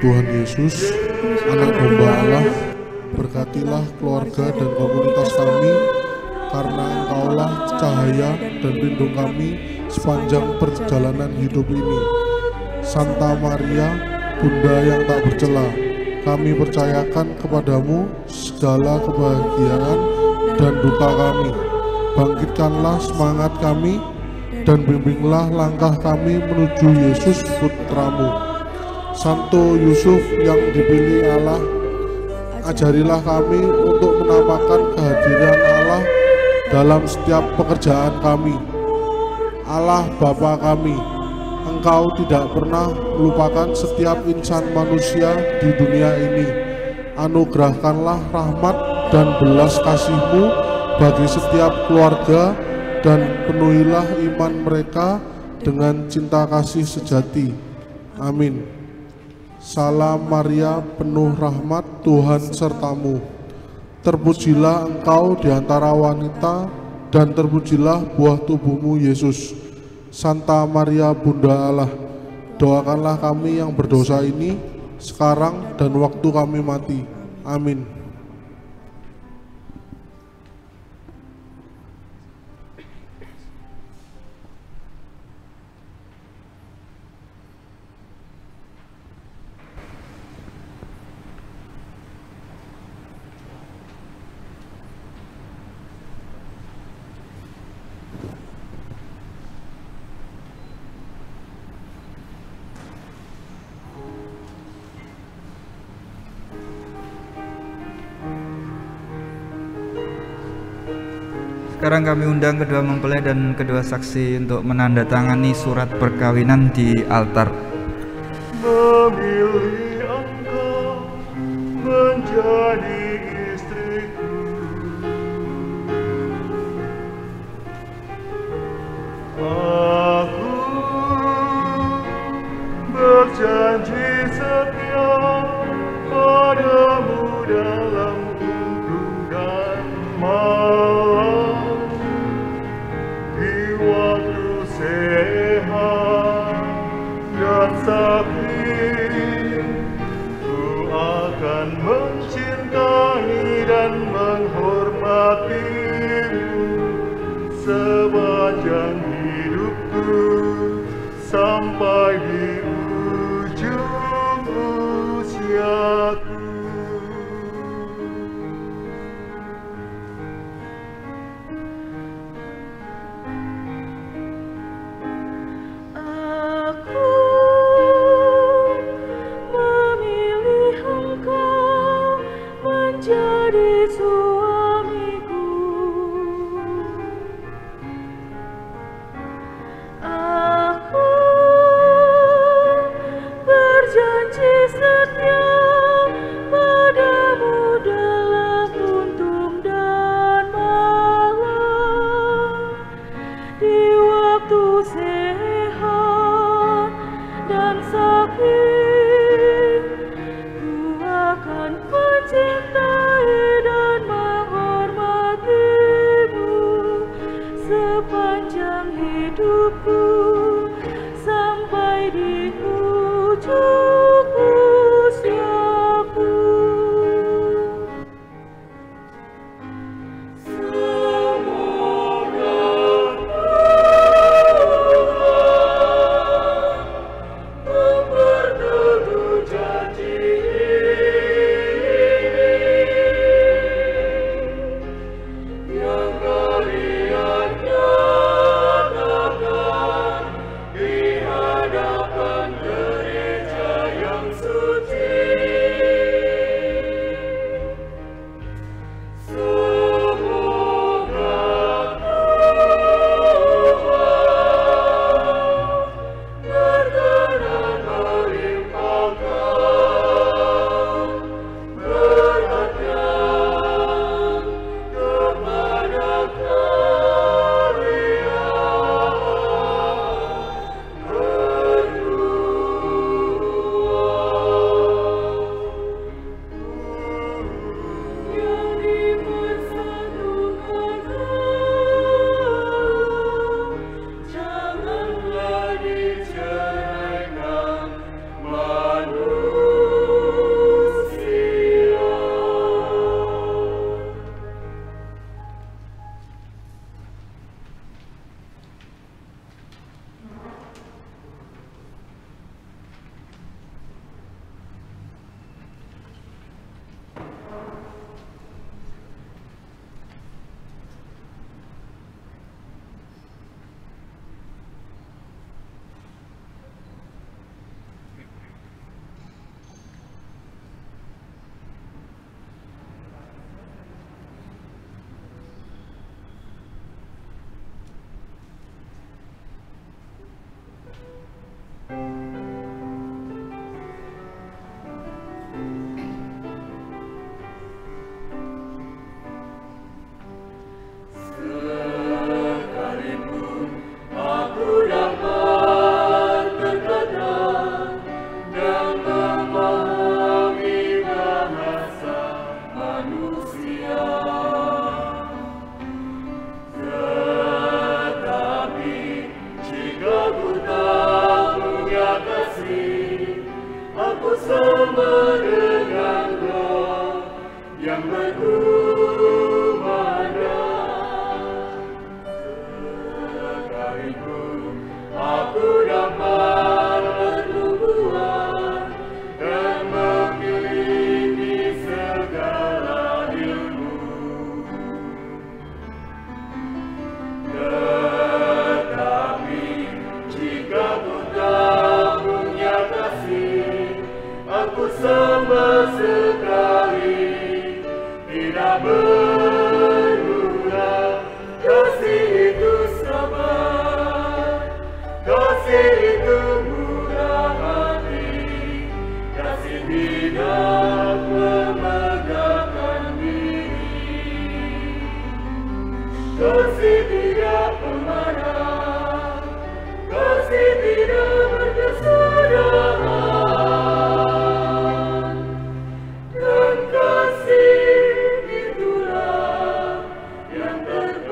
Tuhan Yesus, Anak Domba Allah, berkatilah keluarga dan komunitas kami, karena Engkaulah cahaya dan pelindung kami sepanjang perjalanan hidup ini. Santa Maria, Bunda yang tak bercela, kami percayakan kepadamu segala kebahagiaan dan duka kami. Bangkitkanlah semangat kami dan bimbinglah langkah kami menuju Yesus Putramu. Santo Yusuf yang dipilih Allah, ajarilah kami untuk menampakkan kehadiran Allah dalam setiap pekerjaan kami. Allah Bapa kami, Engkau tidak pernah melupakan setiap insan manusia di dunia ini. Anugerahkanlah rahmat dan belas kasih-Mu bagi setiap keluarga dan penuhilah iman mereka dengan cinta kasih sejati. Amin. Salam Maria, penuh rahmat, Tuhan sertamu. Terpujilah engkau di antara wanita, dan terpujilah buah tubuhmu Yesus. Santa Maria Bunda Allah, doakanlah kami yang berdosa ini, sekarang dan waktu kami mati. Amin. Sekarang kami undang kedua mempelai dan kedua saksi untuk menandatangani surat perkawinan di altar. Memilih engkau menjadi istriku, aku berjanji setia padamu dalam untung dan malam. Sehat dan sakit, ku akan mencintai dan menghormatimu sepanjang hidupku sampai di ujung usiaku. Yang kalian nyatakan kasih tidak pemarah, kasih tidak berkesudahan, dan kasih itulah yang terbesar.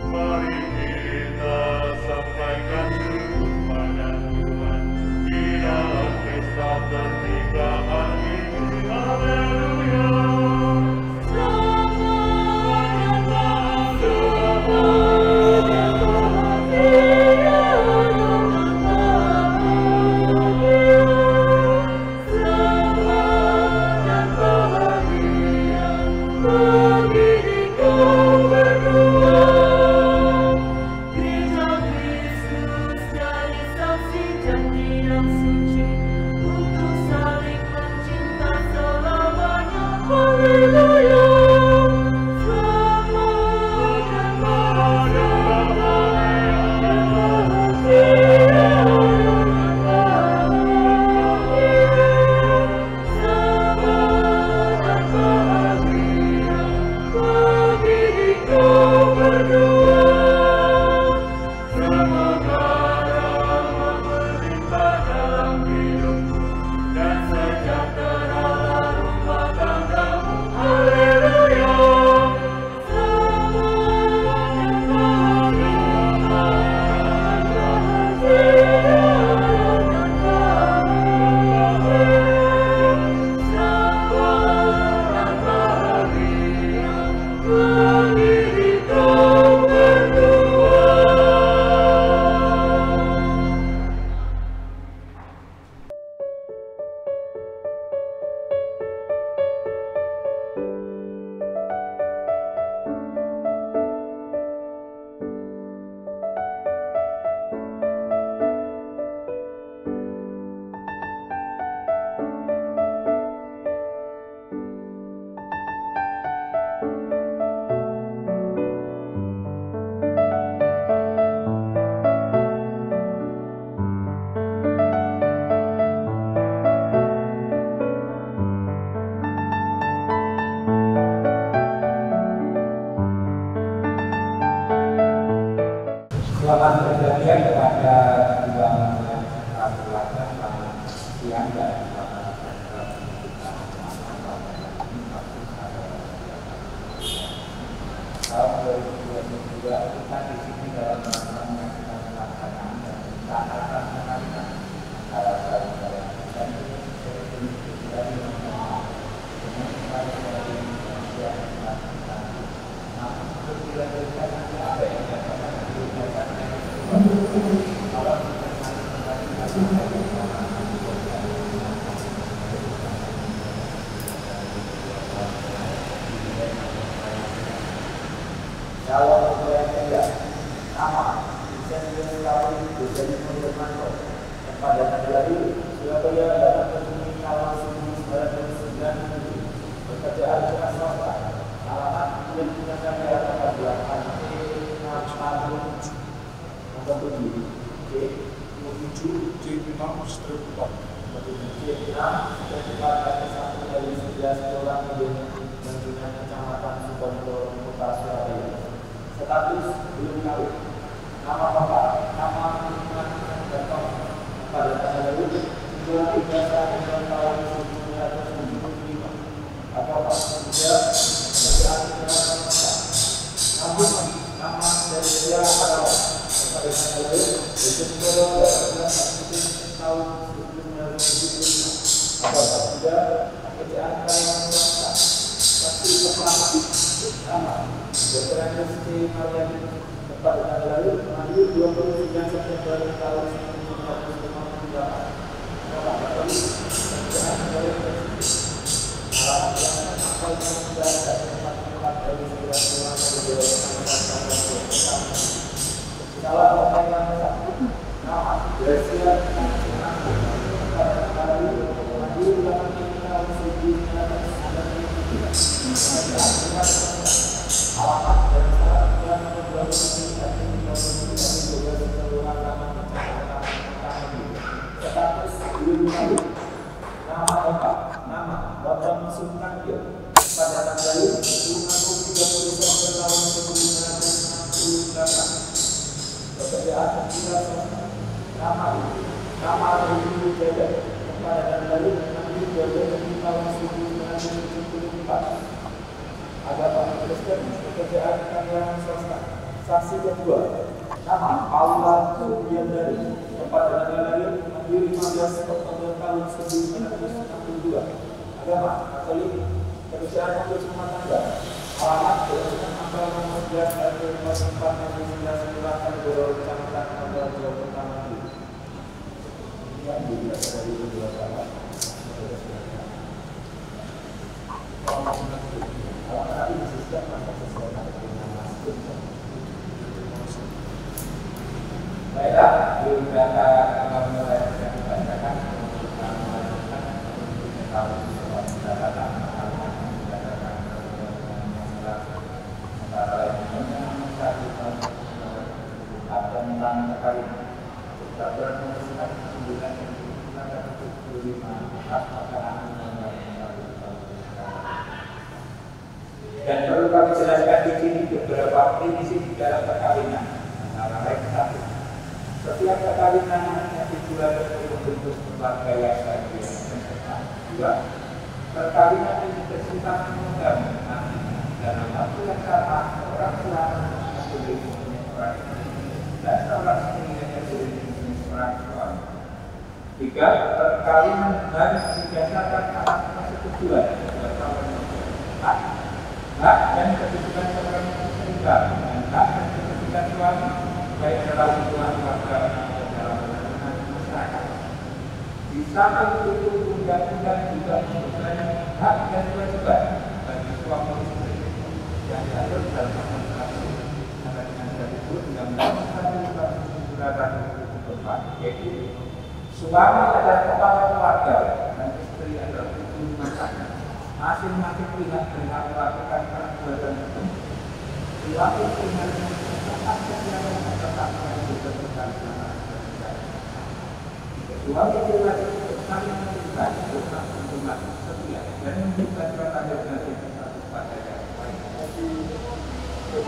Mari kita sampaikan syukur pada Tuhan di dalam pesta pernikahan ini. Haleluya. Selamat dan bahagia, selamat dan bahagia bagi kau berdua. Gereja Kristus jadi saksi janji yang suci untuk saling mencinta selamanya. Haleluya. Selamat dan bahagia, selamat dan bahagia bagi kau berdua. Semoga rahmat berlimpah dalam hidupmu dan sejahteralah rumah tanggamu. Haleluya. Selamat dan bahagia bagi kau berdua. Selamat berjalan kepada kedua mempelai keluarga selamat siang dan selamat tahun 2022 kita di sini dalam rangka menyaksikan pelaksanaan dan kita akan mengenalkan saudara-saudara dan dari dengan kembali dari Indonesia dan namun sebelum dilanjutkan nanti ada yang akan dilakukan kalau yang tidak sama bisa diketahui menjadi penerimaan kepada negara ini Surabaya dapat memenuhi awal 1999 pekerjaan keras swasta alamat yang digunakan adalah 7 strip 4 Vietnam terdapat satu dari 11 orang dengan kecamatan Sukoharjo, Kota Surabaya. Status belum kawin. Nama bapak, nama lingkungan dan pada tanggal lalu 23 tahun 1975 atau dia pekerjaan keras. Namun nama dari dia adalah pada tanggal lalu tahun sebelumnya atau tidak pekerjaan karyawan swasta pasti pertama Dr. Anesti Marian tepat tanggal lalu mengambil 29 September tahun 1958 pekerjaan karyawan alamat yang akal yang sudah ada tempat dari 11 orang dari Salah pertanyaan satu. Nama Gracia alamat dan yang membuat status belum tahu. Nama lengkap, nama Bapak Sultanio pada tanggal 30 tahun 1968. Pekerjaan tidak nama Ibu Jaga pada tanggal 6 tahun 1974. Agama Kristen, pekerjaan karyawan swasta. Saksi kedua, nama Paula Suryandari, tempat tanggal lahir 15 Oktober tahun 1962. Agama Katolik, pekerjaan untuk rumah tangga. Alamat Kelurahan Ampel nomor 11 RT 04 nomor 19 Kelurahan Goro Kecamatan Ampel Jawa Pertama. Yang dibiasa dari kedua sahabat. Baiklah, di data mulai yang dibacakan untuk melanjutkan tahun pendapatan antara lainnya tentang terkait peraturan pemerintah 9/75 dan perlu kami jelaskan di sini beberapa prinsip dalam perkawinan. Antara lain satu, setiap perkawinan yang dijual berbentuk keluarga yang bahagia. Dua, perkawinan ini bersifat monogam. Dalam waktu yang sama, orang tua boleh mempunyai orang dan seorang istri hanya boleh mempunyai seorang suami. Tiga, perkawinan harus didasarkan atas persetujuan hak dan kedudukan seorang istri dan hak dan kedudukan suami baik dalam hubungan keluarga atau dalam hubungan masyarakat. Di samping itu undang-undang juga memberikan hak dan kewajiban bagi suami istri yang diatur dalam pasal 1 sampai dengan 1 Undang-Undang 1/1974, yaitu suami adalah kepala keluarga dan istri adalah ibu rumah tangga. Masing-masing pihak berhak melakukan perbuatan itu. Suami istri harus menetapkan yang tetap diberlakukan sama. Suami istri wajib saling menunjukkan tentang hubungan setia dan menunjukkan tanda kasih satu pada yang lain.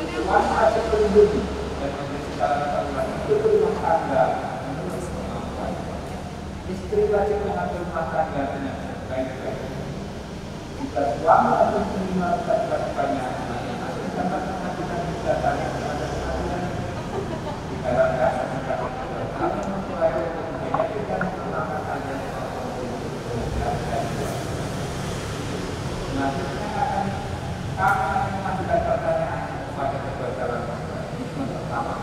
Suami wajib melindungi dan memberi segala keperluan untuk rumah tangga menurut kemampuan. Istri wajib mengatur rumah tangga dengan sebaik-baiknya. Jika suami harus menerima kewajibannya, masing-masing dapat mengajukan gugatan kepada pengadilan. Dikarenakan kami memulai menjadikan pengamatan yang selanjutnya kami akan mengajukan pertanyaan kepada kedua calon pertama.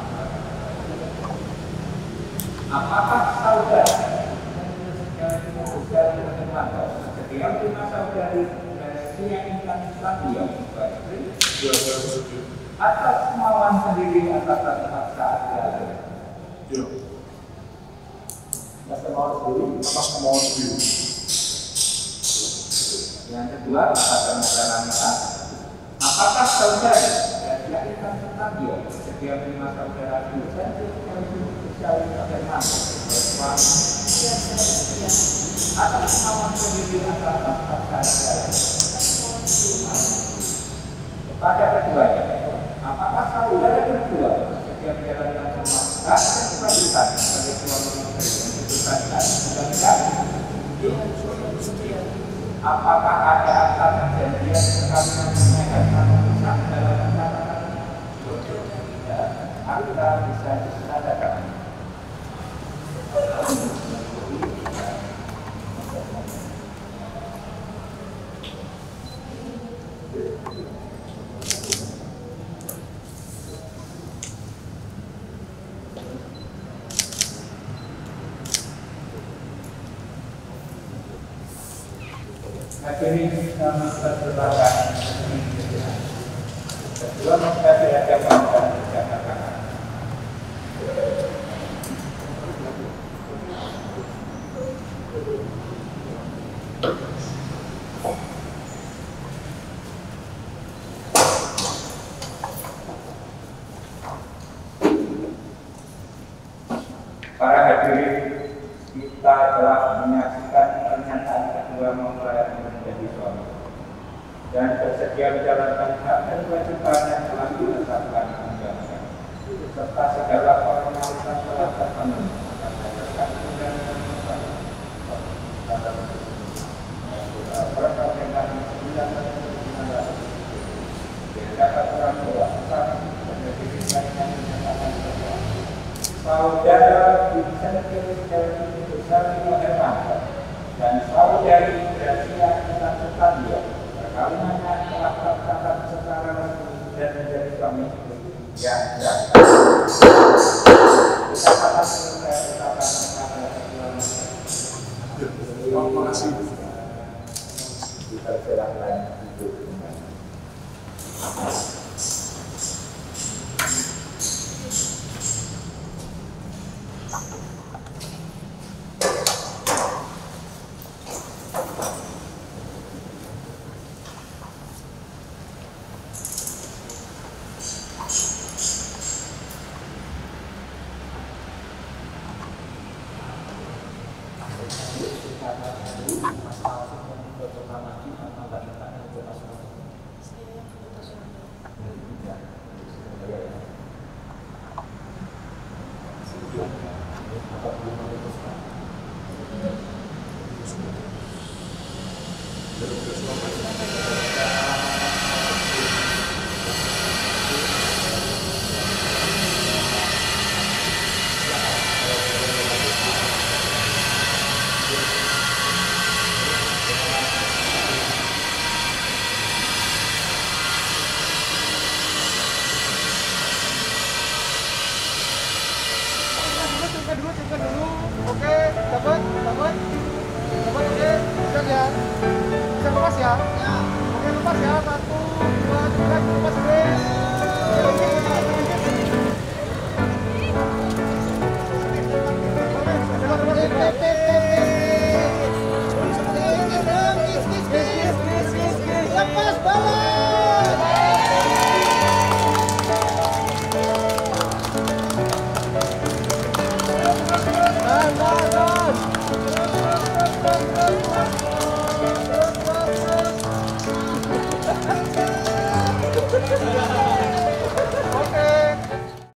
Apakah saudara setiap 5 saudari yang ingin Islamia atas kemauan sendiri atas paksaan agama? Atas kemauan sendiri. Yang kedua, atas negara kita. Apakah saudari yang ingin Islamia setiap 5 saudara dosen sekaligus agama atas kemauan sendiri atas paksaan agama? Pada keduanya, apakah saudara berdua setiap jalan yang memaksa dan kewajiban sebagai suami istri dan apakah ada akta perjanjian perkawinan menyatakan pisah dalam catatan? Tidak, akta bisa ditandakan. Hadirin yang berbahagia, kedua mengkaji hadapan dan berjalan Para hadirin, kita telah menyaksikan pernyataan kedua mempelai menjadi suami dan bersedia menjalankan hak dan kewajiban yang telah ditetapkan undang-undang serta segala formalitas telah terpenuhi berdasarkan undang-undang dapat orang tua dan dan menyatakan bahwa saudara Vincent Besari Hermanto dan saudari Gracia Natalia perkawinannya telah tercatat secara resmi dan menjadi suami istri yang sah. Terima kasih. Kita silahkan duduk.